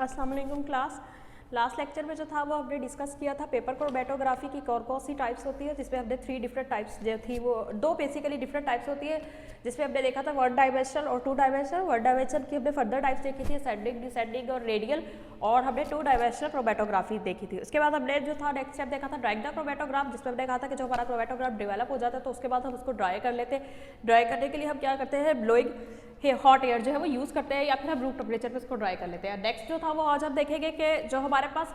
अस्सलाम वालेकुम class. Last lecture में जो था वो हमने डिस्कस किया था पेपर क्रोमेटोग्राफी की कौन सी टाइप्स होती है, जिसमें हमने 3 डिफरेंट टाइप्स जो थी वो 2 बेसिकली डिफरेंट टाइप्स होती है, जिसमें हमने देखा था 1 डायमेंशनल और 2 डायमेंशनल। 1 डायमेंशनल की हमने फर्दर टाइप्स देखी थी, असेंडिंग, डिसेंडिंग और रेडियल, और हमने 2 डायमेंशनल क्रोमेटोग्राफी देखी थी। उसके बाद हमने जो था नेक्स्ट स्टेप देखा था ड्राइंग द क्रोमेटोग्राफ, जिसमें हमने कहा था कि जो हमारा क्रोमेटोग्राफ डेवलप हो जाता है तो उसके बाद हम उसको ड्राई कर लेते हैं। ड्राई करने के लिए हम क्या करते हैं, ब्लोइंग हॉट एयर जो है वो यूज़ करते हैं, या फिर हम रूम टेम्परेचर पे उसको ड्राई कर लेते हैं। नेक्स्ट जो था वो आज हम देखेंगे कि जो हमारे पास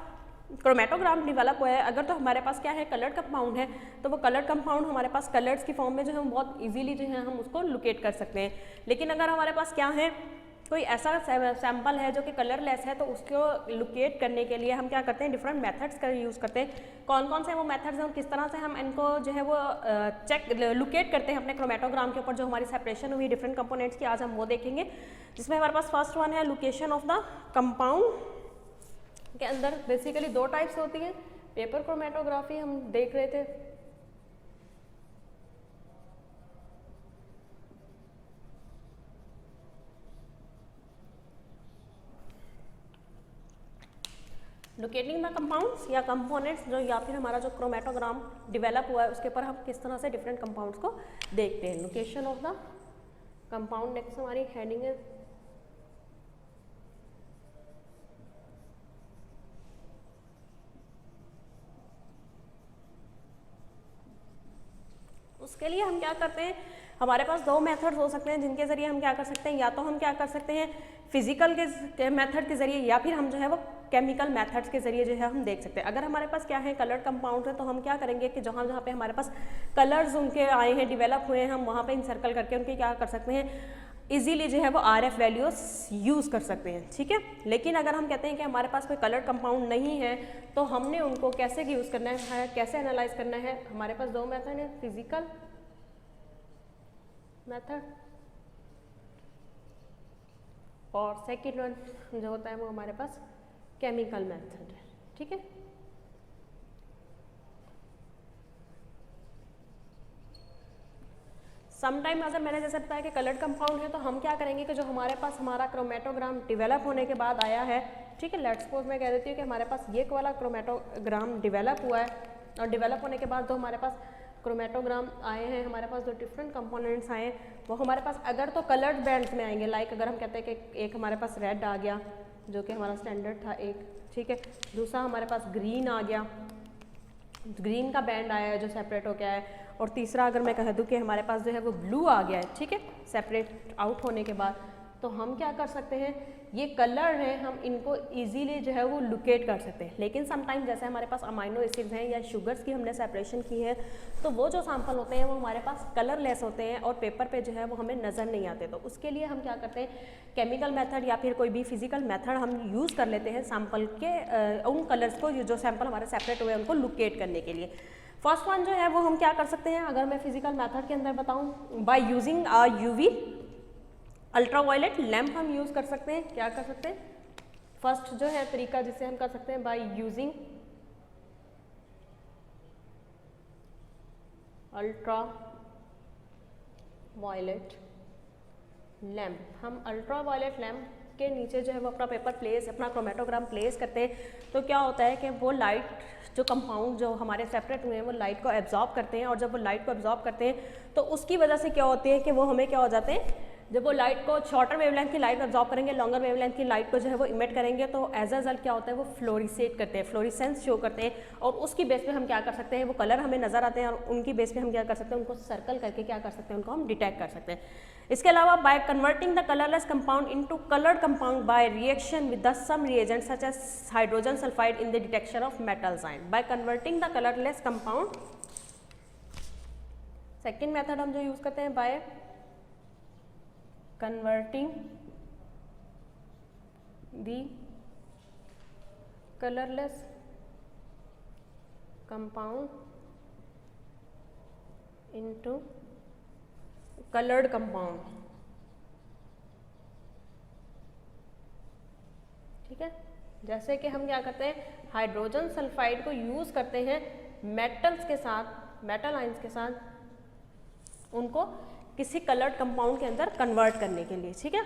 क्रोमेटोग्राम डेवलप हुआ है, अगर तो हमारे पास क्या है कलर्ड कंपाउंड है, तो वो कलर्ड कंपाउंड हमारे पास कलर्स की फॉर्म में जो है हम बहुत इजीली जो है हम उसको लोकेट कर सकते हैं। लेकिन अगर हमारे पास क्या है कोई ऐसा सैंपल है जो कि कलरलेस है, तो उसको लोकेट करने के लिए हम क्या करते हैं, डिफरेंट मेथड्स का यूज़ करते हैं। कौन कौन से वो मेथड्स हैं और किस तरह से हम इनको जो है वो लोकेट करते हैं अपने क्रोमेटोग्राम के ऊपर, जो हमारी सेपरेशन हुई डिफरेंट कंपोनेंट्स की, आज हम वो देखेंगे। जिसमें हमारे पास फर्स्ट वन है लोकेशन ऑफ द कंपाउंड के अंदर बेसिकली 2 टाइप्स होती है। पेपर क्रोमेटोग्राफी हम देख रहे थे, लोकेटिंग द कंपाउंड्स या कंपोनेंट्स, जो या फिर हमारा जो क्रोमेटोग्राम डेवलप हुआ है उसके ऊपर हम किस तरह से डिफरेंट कंपाउंड्स को देखते हैं। Location of the compound, next हमारी हेडिंग है उसके लिए हम क्या करते हैं, हमारे पास 2 मेथड्स हो सकते हैं जिनके ज़रिए हम क्या कर सकते हैं, या तो हम क्या कर सकते हैं फिजिकल के मेथड के ज़रिए, या फिर हम जो है वो केमिकल मेथड्स के ज़रिए जो है हम देख सकते हैं। अगर हमारे पास क्या है कलर्ड कंपाउंड है, तो हम क्या करेंगे कि जहाँ जहाँ पे हमारे पास कलर्स उनके आए हैं, डेवलप हुए हैं, हम वहाँ पे इंसर्कल करके उनके क्या कर सकते हैं, इजीली जो है वो RF वैल्यूज यूज़ कर सकते हैं। ठीक है, लेकिन अगर हम कहते हैं कि हमारे पास कोई कलर कंपाउंड नहीं है, तो हमने उनको कैसे यूज़ करना है, कैसे एनालाइज करना है। हमारे पास 2 मेथड है, फिजिकल मेथड और सेकेंड वन जो होता है वो हमारे पास केमिकल मेथड है। ठीक है, समटाइम अगर मैंने जैसे बताया कि कलर्ड कंपाउंड है, तो हम क्या करेंगे कि जो हमारे पास हमारा क्रोमेटोग्राम डेवलप होने के बाद आया है, ठीक है, लेट्स सपोज मैं कह देती हूँ कि हमारे पास ये वाला क्रोमेटोग्राम डेवलप हुआ है, और डेवलप होने के बाद जो हमारे पास क्रोमेटोग्राम आए हैं, हमारे पास जो डिफरेंट कंपोनेंट्स आए हैं वो हमारे पास अगर तो कलर्ड बैंड्स में आएंगे। लाइक अगर हम कहते हैं कि एक हमारे पास रेड आ गया जो कि हमारा स्टैंडर्ड था एक, ठीक है, दूसरा हमारे पास ग्रीन आ गया, ग्रीन का बैंड आया है जो सेपरेट हो गया है, और तीसरा अगर मैं कह दूं कि हमारे पास जो है वो ब्लू आ गया है, ठीक है, सेपरेट आउट होने के बाद, तो हम क्या कर सकते हैं, ये कलर हैं, हम इनको इजीली जो है वो लोकेट कर सकते हैं। लेकिन समटाइम जैसे हमारे पास अमाइनो एसिड्स हैं या शुगर्स की हमने सेपरेशन की है, तो वो जो सैंपल होते हैं वो हमारे पास कलरलेस होते हैं और पेपर पे जो है वो हमें नज़र नहीं आते। तो उसके लिए हम क्या करते हैं, केमिकल मेथड या फिर कोई भी फिजिकल मेथड हम यूज़ कर लेते हैं सैंपल के उन कलर्स को जो सैंपल हमारे सेपरेट हुए हैं उनको लोकेट करने के लिए। फर्स्ट वन जो है वो हम क्या कर सकते हैं, अगर मैं फिजिकल मेथड के अंदर बताऊँ, by using UV ultraviolet lamp हम यूज़ कर सकते हैं। क्या कर सकते हैं, फर्स्ट जो है तरीका जिससे हम कर सकते हैं by using ultra violet lamp. हम अल्ट्रा वायलेट लैम्प के नीचे जो है वो अपना पेपर प्लेस, अपना क्रोमेटोग्राम प्लेस करते हैं, तो क्या होता है कि वो लाइट जो कंपाउंड जो हमारे सेपरेट हुए हैं वो लाइट को एब्जॉर्ब करते हैं, और जब वो लाइट को एब्जॉर्ब करते हैं तो उसकी वजह से क्या होती है कि वो हमें क्या हो जाते हैं, जब वो लाइट को शॉर्टर वेवलेंथ की लाइट एब्जॉर्ब करेंगे, लॉन्गर वेवलेंथ की लाइट को जो है वो इमिट करेंगे, तो एज अ रिजल्ट क्या होता है वो फ्लोरिसेट करते हैं, फ्लोरिसेंस शो करते हैं, और उसकी बेस पे हम क्या कर सकते हैं, वो कलर हमें नजर आते हैं, और उनकी बेस पे हम क्या कर सकते हैं, उनको सर्कल करके क्या कर सकते हैं, उनको हम डिटेक्ट कर सकते हैं। इसके अलावा by converting the colourless compound into coloured compound by reaction with the some reagent such as hydrogen sulphide in the detection of metals ion. By converting the colourless compound, second method हम जो use करते हैं, by converting the colorless compound into colored compound। ठीक है, जैसे कि हम क्या करते हैं, हाइड्रोजन सल्फाइड को यूज करते हैं मेटल्स के साथ, मेटल आयंस के साथ उनको किसी कलर्ड कंपाउंड के अंदर कन्वर्ट करने के लिए। ठीक है,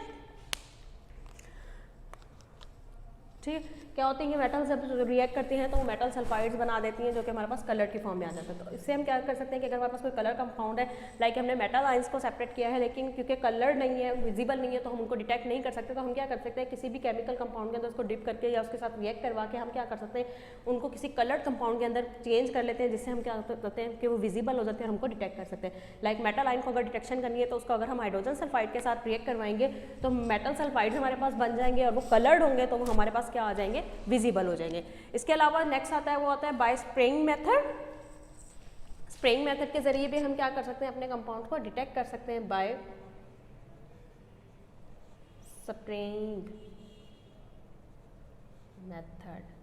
ठीक है। क्या होती है कि मेटल जब रिएक्ट करती हैं तो वो मेटल सल्फाइड्स बना देती हैं जो कि हमारे पास कलर की फॉर्म में आ जाता है। तो इससे हम क्या कर सकते हैं कि अगर हमारे पास कोई कलर कंपाउंड है, लाइक हमने मेटल आयंस को सेपरेट किया है लेकिन क्योंकि कलर नहीं है, विजिबल नहीं है, तो हम उनको डिटेक्ट नहीं कर सकते, तो हम क्या कर सकते हैं किसी भी केमिकल कंपाउंड के अंदर उसको डिप करके या उसके साथ रिएक्ट करवा के हम क्या कर सकते हैं उनको किसी कलर्ड कंपाउंड के अंदर चेंज कर लेते हैं, जिससे हम क्या करते हैं कि वो विजिबल हो जाते हैं और हमको डिटेक्ट कर सकते हैं। लाइक मेटल आयन को अगर डिटेक्शन करनी है तो उसको अगर हम हाइड्रोजन सल्फाइड के साथ रिएक्ट करवाएंगे तो मेटल सल्फाइड हमारे पास बन जाएंगे और वो कलर्ड होंगे तो वो हमारे पास क्या आ जाएंगे, विजिबल हो जाएंगे। इसके अलावा नेक्स्ट आता है वो आता है bye spraying method. Spraying method के जरिए भी हम क्या कर सकते हैं अपने कंपाउंड को डिटेक्ट कर सकते हैं bye spraying method.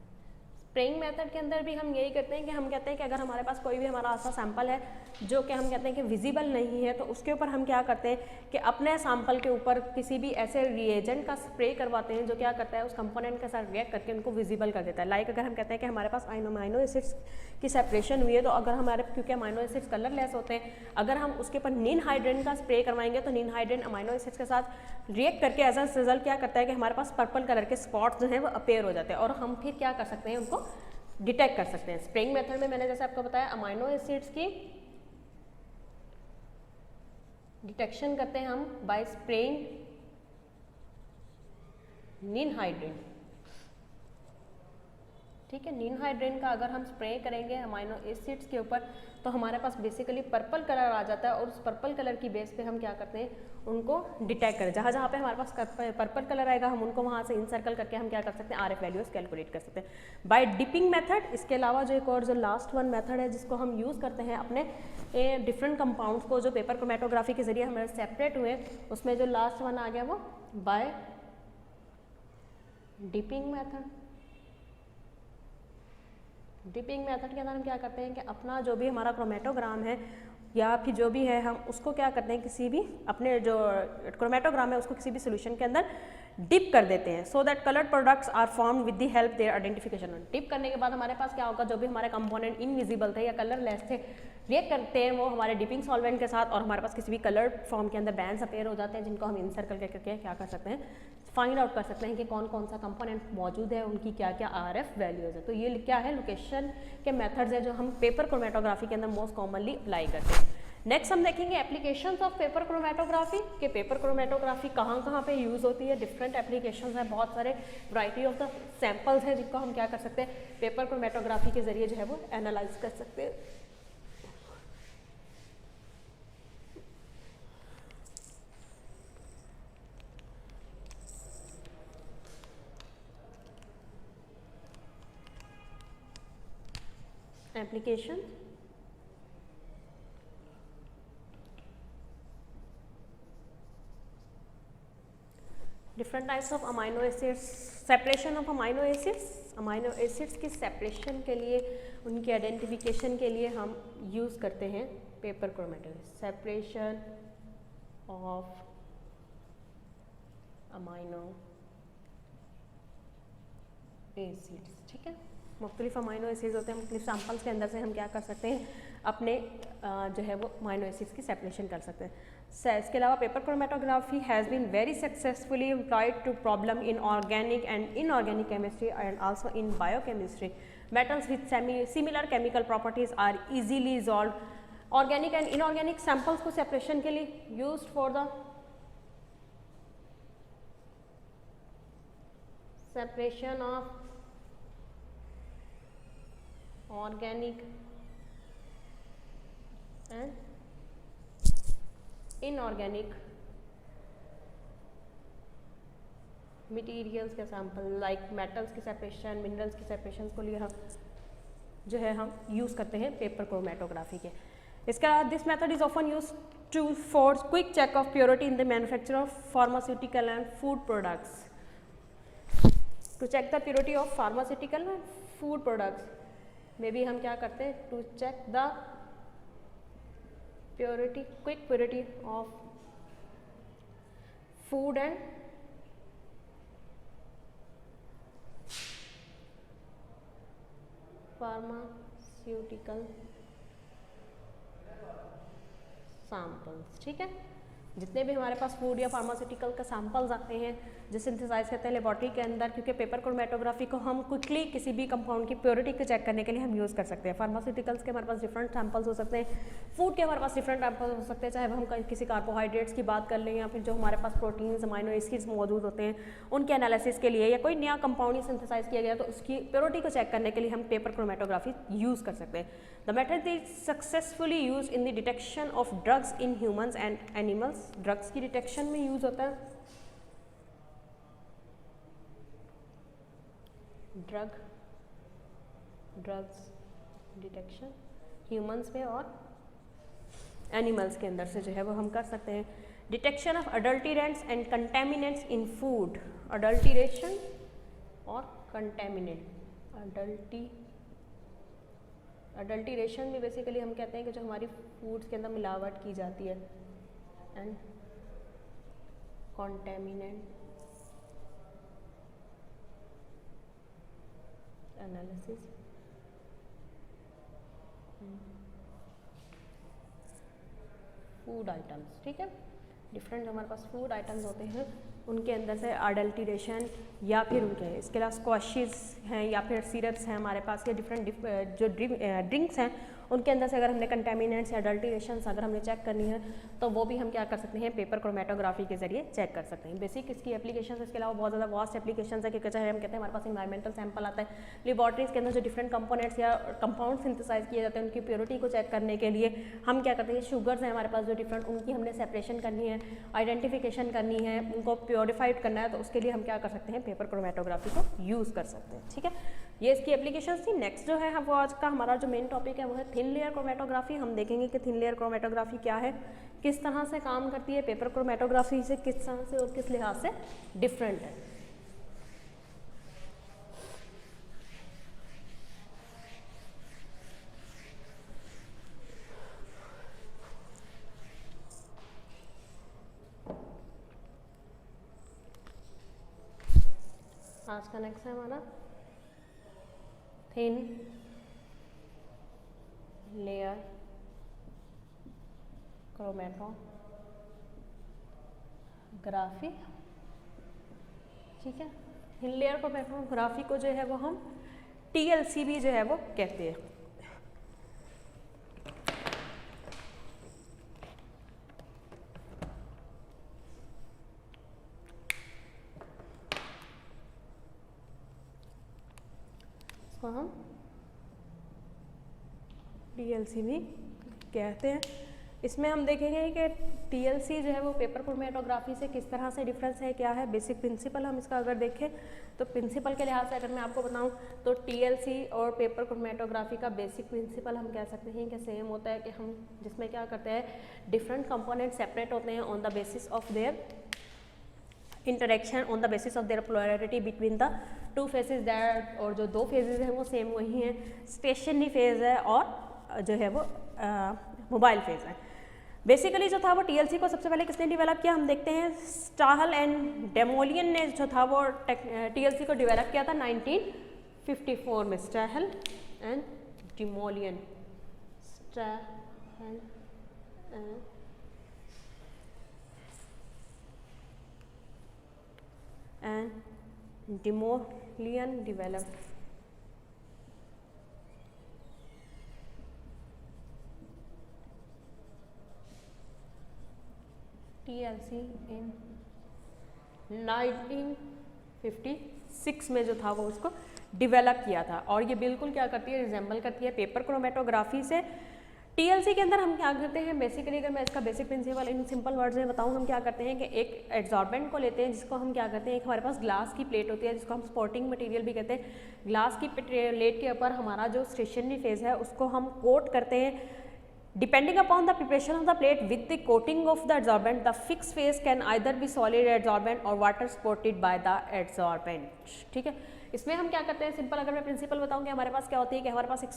Spraying method के अंदर भी हम यही करते हैं कि हम कहते हैं कि अगर हमारे पास कोई भी हमारा ऐसा सैंपल है जो कि हम कहते हैं कि विजिबल नहीं है, तो उसके ऊपर हम क्या करते हैं कि अपने सैंपल के ऊपर किसी भी ऐसे रिएजेंट का स्प्रे करवाते हैं जो क्या करता है उस कंपोनेंट के साथ रिएक्ट करके उनको विजिबल कर देता है। लाइक अगर हम कहते हैं कि हमारे पास अमाइनो एसिड्स की सेपरेशन हुई है, तो अगर हमारे क्योंकि अमाइनो एसिड्स कलरलेस होते हैं, अगर हम उसके ऊपर नीन हाइड्रेन का स्प्रे करवाएंगे तो नीन हाइड्रेन अमाइनो एसिड्स के साथ रिएक्ट करके एज अ रिजल्ट क्या करता है कि हमारे पास पर्पल कलर के स्पॉट्स जो हैं वो अपेयर हो जाते हैं और हम फिर क्या कर सकते हैं उनको डिटेक्ट कर सकते हैं। स्प्रेइंग मेथड में मैंने जैसे आपको बताया अमाइनो एसिड्स की डिटेक्शन करते हैं हम बाय स्प्रेइंग नीन हाइड्रेन। ठीक है, नीन हाइड्रेन का अगर हम स्प्रे करेंगे अमाइनो एसिड्स के ऊपर तो हमारे पास बेसिकली पर्पल कलर आ जाता है और उस पर्पल कलर की बेस पे हम क्या करते हैं उनको डिटेक्ट करें। जहाँ जहाँ पे हमारे पास पर्पल कलर आएगा हम उनको वहाँ से इंसर्कल करके हम क्या कर सकते हैं आरएफ वैल्यूज कैलकुलेट कर सकते हैं बाय डिपिंग मेथड। इसके अलावा जो एक और जो लास्ट वन मेथड है जिसको हम यूज़ करते हैं अपने डिफरेंट कंपाउंड्स को जो पेपर क्रोमेटोग्राफी के जरिए हमारे सेपरेट हुए, उसमें जो लास्ट वन आ गया वो by dipping method. Dipping method के अंदर हम क्या करते हैं कि अपना जो भी हमारा क्रोमेटोग्राम है या फिर जो भी है हम उसको क्या करते हैं किसी भी अपने जो क्रोमेटोग्राम है उसको किसी भी सोल्यूशन के अंदर डिप कर देते हैं so that coloured products are formed with the help their identification. Dip करने के बाद हमारे पास क्या होगा, जो भी हमारे कंपोनेंट इनविजिबल थे या कलरलेस थे रिएक्ट करते हैं वो हमारे डिपिंग सॉल्वेंट के साथ और हमारे पास किसी भी कलर्ड फॉर्म के अंदर बैंड्स अपेयर हो जाते हैं जिनको हम इनसर्कल करके क्या कर सकते हैं फाइंड आउट कर सकते हैं कि कौन कौन सा कंपोनेंट मौजूद है, उनकी क्या क्या आरएफ वैल्यूज है। तो ये क्या है लोकेशन के मेथड्स है जो हम पेपर क्रोमेटोग्राफी के अंदर मोस्ट कॉमनली अप्लाई करते हैं। नेक्स्ट हम देखेंगे एप्लीकेशंस ऑफ पेपर क्रोमेटोग्राफी के पेपर क्रोमेटोग्राफी कहाँ पे यूज़ होती है। डिफरेंट एप्लीकेशंस हैं, बहुत सारे वैरायटी ऑफ द सैंपल्स हैं जिनको हम क्या कर सकते हैं पेपर क्रोमेटोग्राफी के जरिए जो है वो एनालाइज कर सकते हैं। Application different types of amino acids, separation of amino acids की सेपरेशन के लिए उनकी आइडेंटिफिकेशन के लिए हम यूज़ करते हैं paper chromatography. Separation of amino acids, ठीक है, मुख्तलिफ अमाइनो एसिड्स होते हैं, मुख्तलिफ सैम्पल्स के अंदर से हम क्या कर सकते हैं अपने जो है वो अमाइनो एसिड्स की सेपरेशन कर सकते हैं। इसके अलावा paper chromatography has been very successfully employed to problem in organic and inorganic chemistry and also in biochemistry. Metals with similar chemical properties are easily resolved. Organic and inorganic samples को separation के लिए used for the separation of organic and inorganic materials के sample like metals की separation, minerals की separation को लिए हम जो है हम यूज़ करते हैं पेपर क्रोमेटोग्राफी के। इसका this method is often use to for quick check of purity in the manufacture of pharmaceutical and food products. To check the purity of pharmaceutical and food products में भी हम क्या करते हैं to check the purity, quick purity of food and pharmaceutical samples, ठीक है। जितने भी हमारे पास फूड या फार्मास्यूटिकल का सैंपल्स आते हैं जो सिंथेसाइज करते हैं लेबॉर्ट्री के अंदर, क्योंकि पेपर क्रोमेटोग्राफी को हम क्विकली किसी भी कंपाउंड की प्योरिटी को चेक करने के लिए हम यूज़ कर सकते हैं। फार्मास्यूटिकल्स के हमारे पास डिफरेंट सैंपल्स हो सकते हैं, फूड के हमारे पास डिफरेंट सैंपल्स हो सकते हैं, चाहे हम किसी कार्बोहाइड्रेट्स की बात कर लें या फिर जो हमारे पास प्रोटीन्स अमाइनो एसिड्स मौजूद होते हैं उनके एनालिसिस के लिए, या कोई नया कंपाउंड सिंथेसाइज किया गया तो उसकी प्योरिटी को चेक करने के लिए हम पेपर क्रोमेटोग्राफी यूज़ कर सकते हैं। The method is successfully use in the detection of drugs in humans and animals. Drugs की डिटेक्शन में यूज होता है, ड्रग्स डिटेक्शन ह्यूमंस में और एनिमल्स के अंदर से जो है वो हम कर सकते हैं। Detection of adulterants and contaminants in food, adulteration और कंटेमिनेंट। अडल्टीरेशन में बेसिकली हम कहते हैं कि जो हमारी फूड्स के अंदर मिलावट की जाती है, and contaminant analysis food items. ठीक है, डिफरेंट हमारे पास फूड आइटम्स होते हैं उनके अंदर से अडल्टीरेशन या फिर उनके इसके अलावा स्क्वाशेस हैं या फिर सिरप्स हैं हमारे पास, के डिफरेंट जो ड्रिंक्स हैं उनके अंदर से अगर हमने कंटेमिनेंट्स या अडल्टीरेशंस अगर हमने चेक करनी है तो वो भी हम क्या कर सकते हैं, पेपर क्रोमेटोग्राफी के जरिए चेक कर सकते हैं। बेसिक इसकी एप्लीकेशन, इसके अलावा बहुत ज़्यादा वास्ट एप्लीकेशन है, क्योंकि चाहे हम कहते हैं हमारे पास इन्वायरमेंटल सैंपल आता है, लेबॉर्ट्रीज के अंदर जो डिफरेंट कंपोनेंट्स या कंपाउंड सिंथेसाइज किए जाते हैं उनकी प्योरिटी को चेक करने के लिए हम क्या करते हैं, शुगर्स हैं हमारे पास जो डिफरेंट, उनकी हमने सेपरेशन करनी है, आइडेंटिफिकेशन करनी है, उनको प्योरीफाइड करना है, तो उसके लिए हम क्या कर सकते हैं, पेपर क्रोमेटोग्राफी को यूज़ कर सकते हैं। ठीक है, ये इसकी एप्लीकेशन थी। नेक्स्ट जो है वो आज का हमारा जो मेन टॉपिक है वो है थिन लेयर क्रोमेटोग्राफी। हम देखेंगे कि थिन लेयर क्रोमेटोग्राफी क्या है, किस तरह से काम करती है, पेपर क्रोमेटोग्राफी से किस तरह से और किस लिहाज से डिफरेंट है। आज का नेक्स्ट है हमारा थिन लेयर क्रोमेटोग्राफी। ठीक है, थिन लेयर क्रोमेटोग्राफी को जो है वो हम TLC भी जो है वो कहते हैं। इसको हम TLC भी कहते हैं। इसमें हम देखेंगे कि TLC जो है वो पेपर क्रोमेटोग्राफी से किस तरह से डिफरेंस है, क्या है बेसिक प्रिंसिपल। हम इसका अगर देखें तो प्रिंसिपल के लिहाज से अगर मैं आपको बताऊं तो TLC और पेपर क्रोमेटोग्राफी का बेसिक प्रिंसिपल हम कह सकते हैं कि सेम होता है, कि हम जिसमें क्या करते हैं, डिफरेंट कंपोनेंट सेपरेट होते हैं on the basis of their interaction, on the basis of their polarity between the two phases that, और जो दो फेजेस हैं वो सेम वही हैं, स्टेशनरी फेज है और जो है वो मोबाइल फेज है। बेसिकली जो था वो TLC को सबसे पहले किसने डेवलप किया, हम देखते हैं स्टाहल एंड डेमोलियन ने जो था वो TLC को डेवलप किया था 1954 में। स्टाहल एंड डेमोलियन, स्टाहल एंड डेमोलियन डेवलप्ड TLC इन 1956 में जो था वो उसको डेवलप किया था। और ये बिल्कुल क्या करती है, रिजेंबल करती है पेपर क्रोमेटोग्राफी से। TLC के अंदर हम क्या करते हैं, बेसिकली अगर मैं इसका basic principle in simple words में बताऊं, हम क्या करते हैं कि एक एड्सॉर्बेंट को लेते हैं जिसको हम क्या करते हैं, एक हमारे पास ग्लास की प्लेट होती है जिसको हम स्पोर्टिंग मटेरियल भी कहते हैं। ग्लास की प्लेट के ऊपर हमारा जो स्टेशनरी फेज है उसको हम कोट करते हैं। Depending upon the preparation of the plate with the coating of the adsorbent, the fixed phase can either be solid adsorbent or water supported by the adsorbent। ठीक है, इसमें हम क्या करते हैं, सिंपल अगर मैं प्रिंसिपल बताऊं कि हमारे पास क्या होती है, कि हमारे पास एक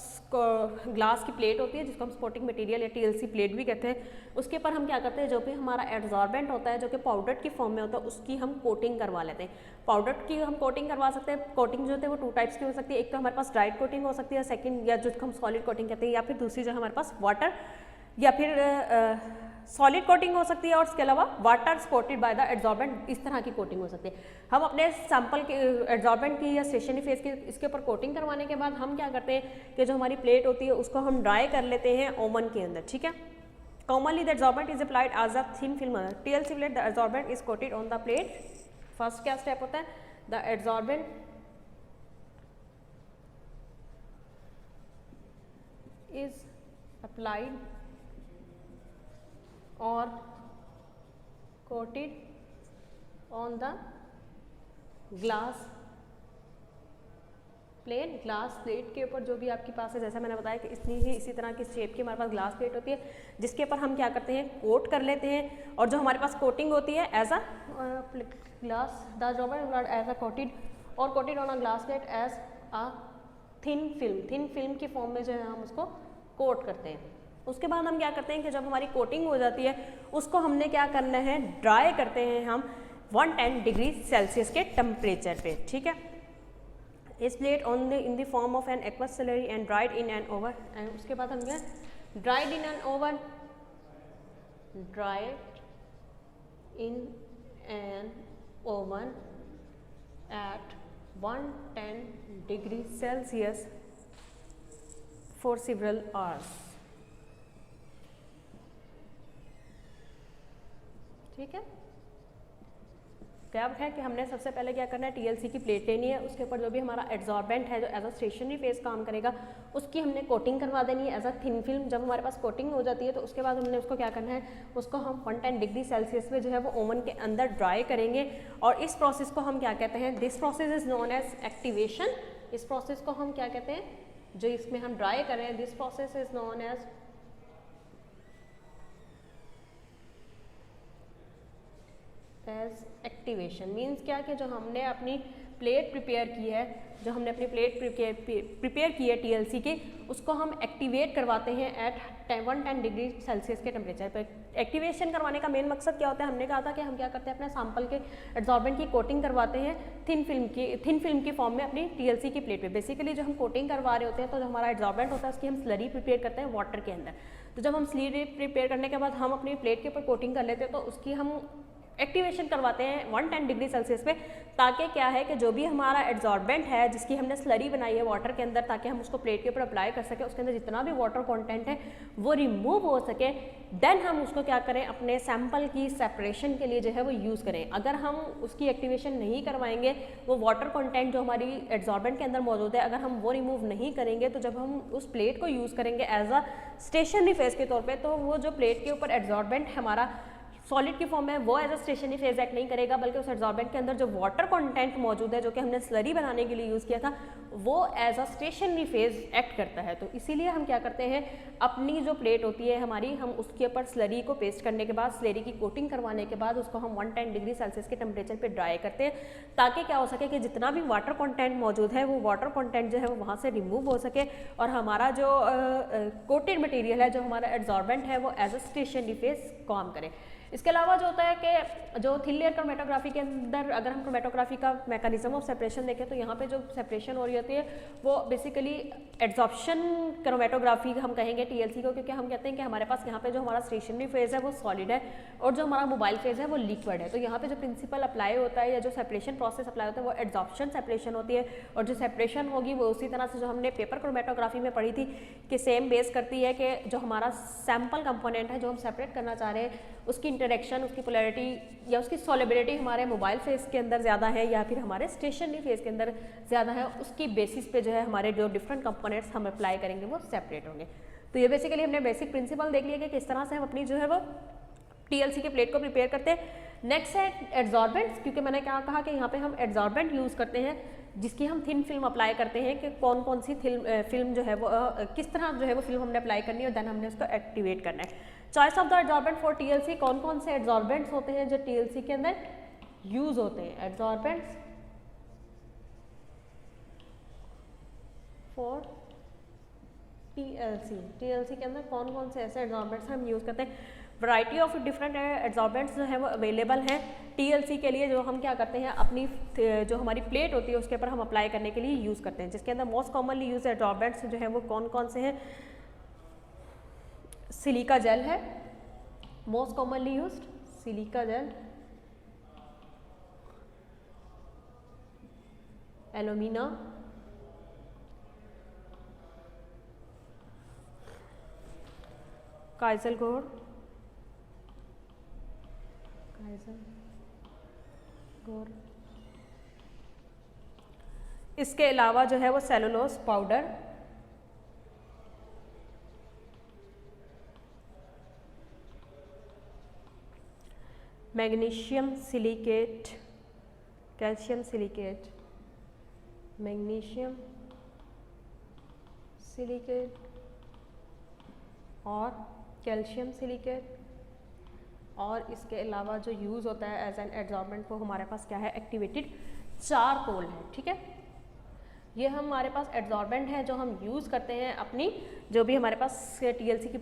ग्लास की प्लेट होती है जिसको हम स्पोर्टिंग मटेरियल या TLC प्लेट भी कहते हैं। उसके ऊपर हम क्या करते हैं, जो भी हमारा एड्सॉर्बेंट होता है जो कि पाउडर की फॉर्म में होता है उसकी हम कोटिंग करवा लेते हैं। पाउडर की हम कोटिंग करवा सकते हैं। कोटिंग जो होती है वो 2 टाइप्स की हो सकती है, एक तो हमारे पास ड्राइड कोटिंग हो सकती है, सेकंड या जो हम सॉलिड कोटिंग कहते हैं, या फिर दूसरी जो हमारे पास वाटर या फिर सॉलिड कोटिंग हो सकती है और इसके अलावा water supported by the adsorbent, इस तरह की कोटिंग हो सकती है। हम अपने सैंपल के एड्जॉर्बेंट की या स्टेशनरी फेज की इसके ऊपर कोटिंग करवाने के बाद हम क्या करते हैं कि जो हमारी प्लेट होती है उसको हम ड्राई कर लेते हैं ओवन के अंदर, ठीक है। Commonly the adsorbent is applied as a thin film TLC plate, the adsorbent is coated on the plate. First क्या स्टेप होता है, the adsorbent is applied or coated on the glass plate. Glass plate के ऊपर जो भी आपके पास है, जैसा मैंने बताया कि इसी तरह की शेप की हमारे पास ग्लास प्लेट होती है जिसके ऊपर हम क्या करते हैं कोट कर लेते हैं, और जो हमारे पास कोटिंग होती है as a glass the adsorbent as a coated और coated on a glass plate as a thin film की फॉर्म में जो है हम उसको कोट करते हैं। उसके बाद हम क्या करते हैं कि जब हमारी कोटिंग हो जाती है उसको हमने क्या करना है, ड्राई करते हैं हम 110 डिग्री सेल्सियस के टेम्परेचर पे, ठीक है। इस plate on in the form of an aqueous slurry and dried in an oven, and उसके बाद हम क्या dried in an oven, dried in an oven at 110 degree Celsius for several hours, ठीक है। क्या है कि हमने सबसे पहले क्या करना है, TLC की प्लेट लेनी है, उसके ऊपर जो भी हमारा एड्जॉर्बेंट है जो एज अ स्टेशनरी फेस काम करेगा उसकी हमने कोटिंग करवा देनी है एज अ थिन फिल्म। जब हमारे पास कोटिंग हो जाती है तो उसके बाद हमने उसको क्या करना है, उसको हम 110 डिग्री सेल्सियस पे जो है वो ओवन के अंदर ड्राई करेंगे। और इस प्रोसेस को हम क्या कहते हैं, this process is known as activation. इस प्रोसेस को हम क्या कहते हैं, जो इसमें हम ड्राई कर रहे हैं, this process is known as activation. Means क्या कि जो हमने अपनी प्लेट प्रिपेयर की है, जो हमने अपनी प्लेट प्रिपेयर की है TLC की, उसको हम एक्टिवेट करवाते हैं एट 110 डिग्री सेल्सियस के टेम्परेचर पर। एक्टिवेशन करवाने का मेन मकसद क्या होता है, हमने कहा था कि हम क्या करते हैं अपने सैंपल के एड्जॉर्बेंट की कोटिंग करवाते हैं थिन फिल्म की फॉर्म में अपनी TLC की प्लेट पे। बेसिकली जो हम कोटिंग करवा रहे होते हैं तो जो हमारा एड्जॉर्बेंट होता है उसकी हम स्लरी प्रिपेयर करते हैं वाटर के अंदर। तो जब हम स्लरी प्रिपेयर करने के बाद हम अपनी प्लेट के ऊपर कोटिंग कर लेते हैं तो उसकी हम एक्टिवेशन करवाते हैं 110 डिग्री सेल्सियस पे, ताकि क्या है कि जो भी हमारा एड्जॉर्बेंट है जिसकी हमने स्लरी बनाई है वाटर के अंदर, ताकि हम उसको प्लेट के ऊपर अप्लाई कर सकें, उसके अंदर जितना भी वाटर कंटेंट है वो रिमूव हो सके। देन हम उसको क्या करें, अपने सैंपल की सेपरेशन के लिए जो है वो यूज़ करें। अगर हम उसकी एक्टिवेशन नहीं करवाएंगे, वो वाटर कंटेंट जो हमारी एड्जॉर्बेंट के अंदर मौजूद है अगर हम वो रिमूव नहीं करेंगे, तो जब हम उस प्लेट को यूज़ करेंगे एज अ स्टेशनरी फेस के तौर पर, तो वो जो प्लेट के ऊपर एड्जॉर्बेंट हमारा सॉलिड की फॉर्म में वो as a stationary phase act नहीं करेगा, बल्कि उस एड्जॉर्बेंट के अंदर जो वाटर कंटेंट मौजूद है जो कि हमने स्लरी बनाने के लिए यूज़ किया था, वो as a stationary phase act करता है। तो इसीलिए हम क्या करते हैं, अपनी जो प्लेट होती है हमारी, हम उसके ऊपर स्लरी को पेस्ट करने के बाद, स्लरी की कोटिंग करवाने के बाद उसको हम 110 डिग्री सेल्सियस के टेम्परेचर पे ड्राई करते हैं, ताकि क्या हो सके कि जितना भी वाटर कंटेंट मौजूद है वो वाटर कंटेंट जो है वो वहाँ से रिमूव हो सके और हमारा जो कोटेड मटेरियल है, जो हमारा एड्जॉर्बेंट है, वो एज अ स्टेशनरी फेज काम करे। इसके अलावा जो होता है कि जो थिन लेयर क्रोमेटोग्राफी के अंदर अगर हम क्रोमेटोग्राफी का मैकेनिज्म ऑफ सेपरेशन देखें तो यहाँ पे जो सेपरेशन हो रही होती है वो बेसिकली एड्जॉर्प्शन क्रोमेटोग्राफी हम कहेंगे TLC को, क्योंकि हम कहते हैं कि हमारे पास यहाँ पे जो हमारा स्टेशनरी फेज है वो सॉलिड है और जो हमारा मोबाइल फेज है वो लिक्विड है। तो यहाँ पे जो प्रिंसिपल अप्लाई होता है या जो सेपरेशन प्रोसेस अप्लाई होता है वो एड्जॉर्प्शन सेपरेशन होती है, और जो सेपरेशन होगी वो उसी तरह से जो हमने पेपर क्रोमेटोग्राफी में पढ़ी थी कि सेम बेस करती है कि जो हमारा सैम्पल कंपोनेंट है जो हम सेपरेट करना चाह रहे हैं उसकी इंटरेक्शन, उसकी पोलैरिटी या उसकी सॉलिबिलिटी हमारे मोबाइल फेज के अंदर ज़्यादा है या फिर हमारे स्टेशनरी फेज के अंदर ज़्यादा है, उसकी बेसिस पे जो है हमारे जो डिफरेंट कंपोनेंट्स हम अप्लाई करेंगे वो सेपरेट होंगे। तो ये बेसिकली हमने बेसिक प्रिंसिपल देख लिया कि किस तरह से हम अपनी जो है वो TLC के प्लेट को प्रिपेयर करते हैं। नेक्स्ट है एड्जॉर्बेंट्स, क्योंकि मैंने क्या कहा कि यहाँ पे हम एड्जॉर्बेंट यूज़ करते हैं जिसकी हम थिन फिल्म अप्लाई करते हैं कि कौन कौन सी फिल्म जो है वो किस तरह जो है वो फिल्म हमने अप्लाई करनी है और देन हमने उसको एक्टिवेट करना है। Choice of the adsorbent for TLC, कौन कौन से एड्जॉर्बेंट्स होते हैं जो TLC के अंदर यूज़ होते हैं। एड्जॉर्बेंट्स फॉर TLC के अंदर कौन कौन से ऐसे एड्जॉर्बेंट्स हम यूज़ करते हैं। वैरायटी ऑफ डिफरेंट एड्जॉर्बेंट्स जो है वो अवेलेबल हैं TLC के लिए, जो हम क्या करते हैं अपनी जो हमारी प्लेट होती है उसके ऊपर हम अप्लाई करने के लिए यूज़ करते हैं, जिसके अंदर मोस्ट कॉमनली यूज एड्जॉर्बेंट्स जो है वो कौन कौन से हैं। सिलिका जेल है, most commonly used silica gel, alumina, kieselguhr, इसके अलावा जो है वो cellulose powder, magnesium silicate, calcium silicate, magnesium silicate और कैल्शियम सिलिकेट। और इसके अलावा जो यूज़ होता है एज एन एडजॉर्बेंट वो हमारे पास क्या है, एक्टिवेटेड चारकोल है। ठीक है, ये हमारे पास एडजॉर्बेंट है जो हम यूज़ करते हैं अपनी जो भी हमारे पास TLC की